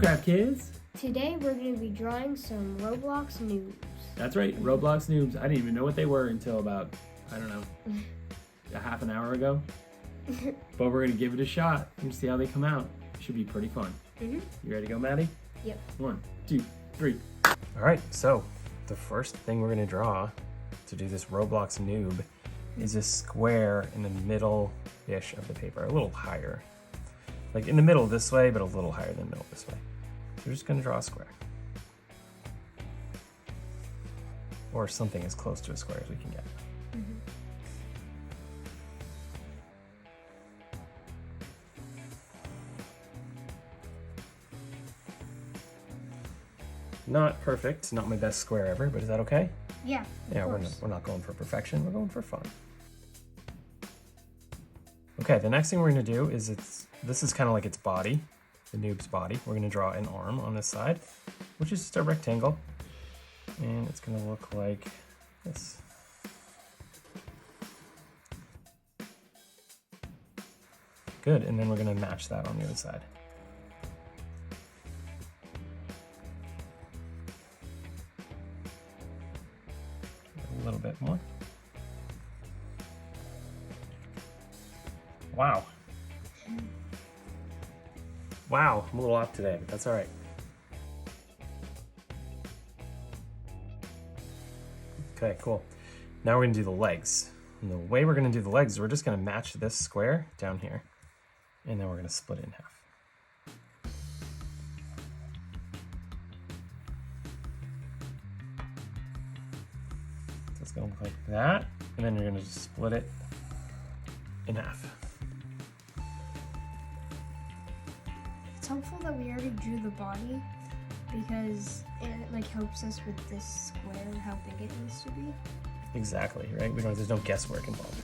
Minecraft kids. Today we're going to be drawing some Roblox noobs. That's right, Roblox noobs. I didn't even know what they were until about, I don't know, a half an hour ago. But we're going to give it a shot and see how they come out. Should be pretty fun. You ready to go, Maddie? Yep. 1, 2, 3. All right, so the first thing we're going to draw to do this Roblox noob is a square in the middle-ish of the paper, a little higher. Like in the middle this way, but a little higher than the middle this way. So we're just going to draw a square. Or something as close to a square as we can get. Not perfect, not my best square ever, but is that okay? Yeah, Yeah, we're not going for perfection, we're going for fun. Okay, the next thing we're going to do is this is kind of like its body, the noob's body. We're going to draw an arm on this side, which is just a rectangle. And it's going to look like this. Good, and then we're going to match that on the other side. A little bit more. Wow. Wow, I'm a little off today, but that's all right. Okay, cool. Now we're gonna do the legs. And the way we're gonna do the legs is we're just gonna match this square down here, and then we're gonna split it in half. So it's gonna look like that, and then you're gonna just split it in half. It's helpful that we already drew the body because it like helps us with this square and how big it needs to be. Exactly, right? There's no guesswork involved.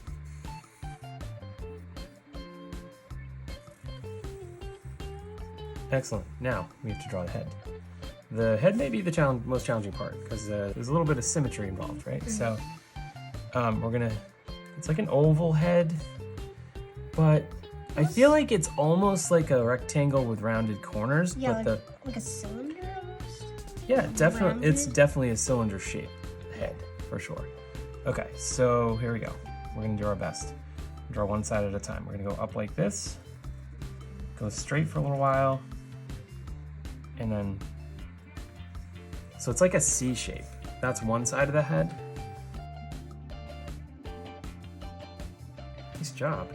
Excellent. Now we have to draw the head. The head may be the most challenging part because there's a little bit of symmetry involved, right? So it's like an oval head, but I feel like it's almost like a rectangle with rounded corners. Yeah, but like a cylinder almost? Yeah, definitely. Rounded? It's definitely a cylinder shape head for sure. Okay, so here we go. We're gonna do our best. Draw one side at a time. We're gonna go up like this, go straight for a little while, and then, so it's like a C shape. That's one side of the head. Nice job.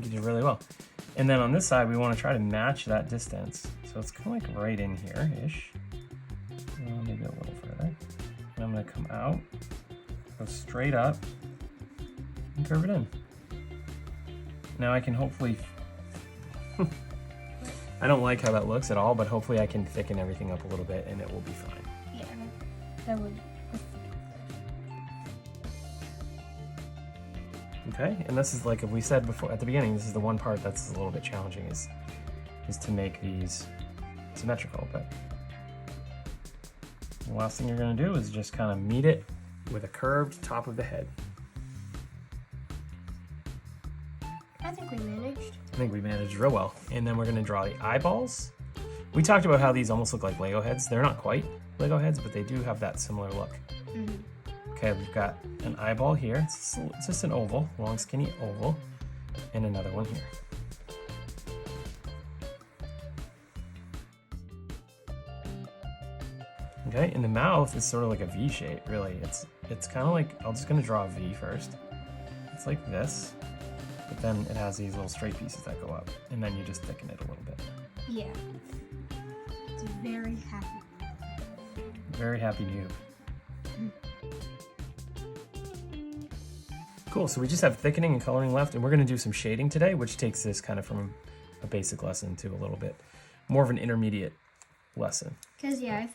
You did really well. And then on this side, we want to try to match that distance. So it's kind of like right in here-ish. Maybe a little further. And I'm going to come out, go straight up, and curve it in. Now I can hopefully... I don't like how that looks at all, but hopefully I can thicken everything up a little bit and it will be fine. Yeah, that would... Okay, and this is like we said before at the beginning, this is the one part that's a little bit challenging is to make these symmetrical, but the last thing you're gonna do is just kind of meet it with a curved top of the head. I think we managed. I think we managed real well. And then we're gonna draw the eyeballs. We talked about how these almost look like Lego heads. They're not quite Lego heads, but they do have that similar look. Okay, we've got an eyeball here. It's just an oval, long skinny oval, and another one here. Okay, and the mouth is sort of like a V shape, really. It's kind of like, I'm just gonna draw a V first. It's like this, but then it has these little straight pieces that go up, and then you just thicken it a little bit. Yeah. It's very happy. Very happy noob. Cool, so we just have thickening and coloring left, and we're gonna do some shading today, which takes this kind of from a basic lesson to a little bit more of an intermediate lesson. Because yeah, if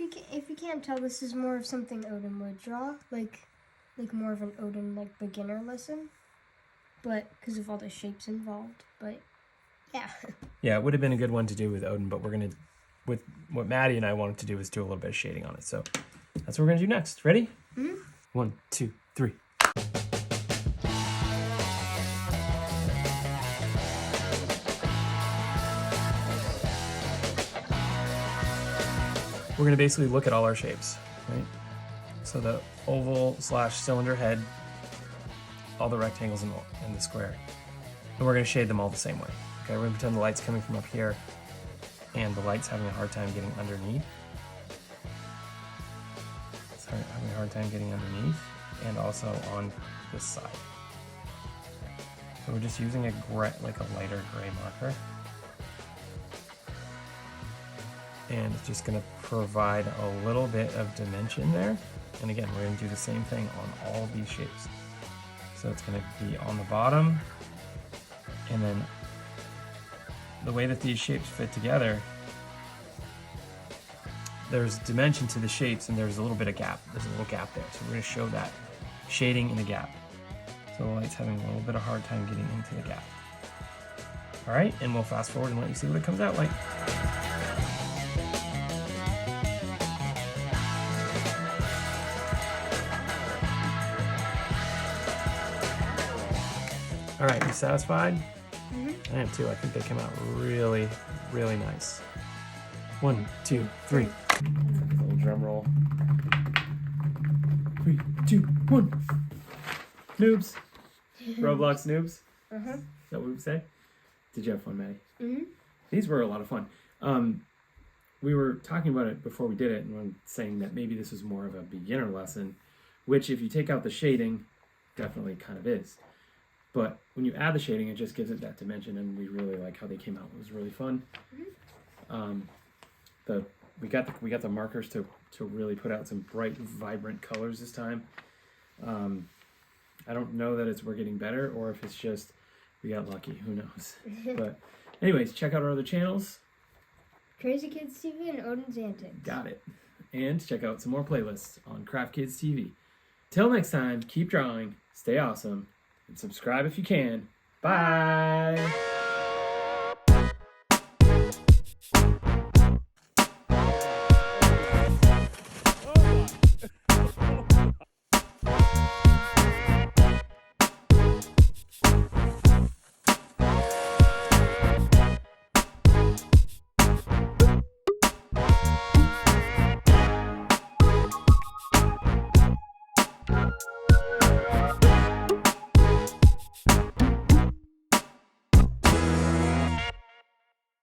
you can't tell, this is more of something Odin would draw, like more of an Odin like beginner lesson, but because of all the shapes involved. But yeah. Yeah, it would have been a good one to do with Odin, but with what Maddie and I wanted to do is do a little bit of shading on it. So that's what we're gonna do next. Ready? 1, 2, 3. we're going to basically look at all our shapes, right? So the oval / cylinder head, all the rectangles in the square. And we're going to shade them all the same way. Okay, we're going to pretend the light's coming from up here and the light's having a hard time getting underneath. It's having a hard time getting underneath and also on this side. So we're just using a lighter gray marker. And it's just going to provide a little bit of dimension there. And again, we're going to do the same thing on all of these shapes. So it's going to be on the bottom, and then the way that these shapes fit together, there's dimension to the shapes and there's a little bit of gap. There's a little gap there. So we're going to show that shading in the gap. So the light's having a little bit of hard time getting into the gap. All right, and we'll fast forward and let you see what it comes out like. All right, you satisfied? I am too. I think they came out really, really nice. 1, 2, 3. Little drum roll. 3, 2, 1. Noobs. Roblox noobs. Is that what we say? Did you have fun, Maddie? These were a lot of fun. We were talking about it before we did it, and we're saying that maybe this was more of a beginner lesson, which if you take out the shading, definitely kind of is. But when you add the shading, it just gives it that dimension, and we really like how they came out. It was really fun. We got the markers to really put out some bright, vibrant colors this time. I don't know that we're getting better, or if it's just we got lucky. Who knows? But anyways, check out our other channels. Crazy Kids TV and Odin's Antics. Got it. And check out some more playlists on Craft Kids TV. Till next time, keep drawing, stay awesome, and subscribe if you can. Bye!